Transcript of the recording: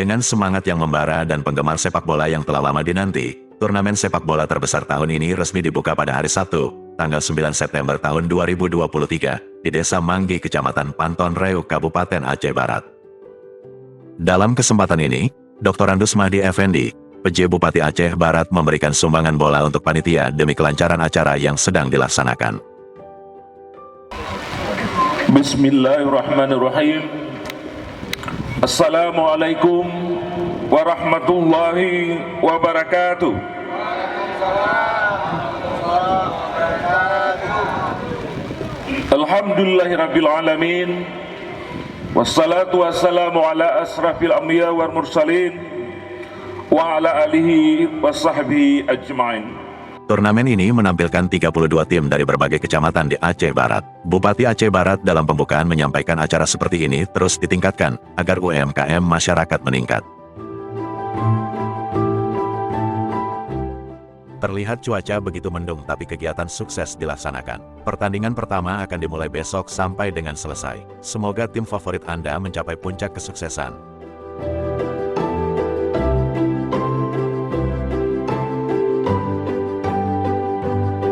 Dengan semangat yang membara dan penggemar sepak bola yang telah lama dinanti, turnamen sepak bola terbesar tahun ini resmi dibuka pada hari Sabtu, tanggal 9 September tahun 2023, di Desa Manggi, Kecamatan Panton Reu, Kabupaten Aceh Barat. Dalam kesempatan ini, Dr. Andus Mahdi Effendi, PJ Bupati Aceh Barat, memberikan sumbangan bola untuk panitia demi kelancaran acara yang sedang dilaksanakan. Bismillahirrahmanirrahim. Assalamualaikum warahmatullahi wabarakatuh. Alhamdulillahirabbil alamin. Wassalatu wassalamu ala asrafil anbiya wal mursalin wa ala alihi washabbihi ajmain. Turnamen ini menampilkan 32 tim dari berbagai kecamatan di Aceh Barat. Bupati Aceh Barat dalam pembukaan menyampaikan acara seperti ini terus ditingkatkan agar UMKM masyarakat meningkat. Terlihat cuaca begitu mendung tapi kegiatan sukses dilaksanakan. Pertandingan pertama akan dimulai besok sampai dengan selesai. Semoga tim favorit Anda mencapai puncak kesuksesan.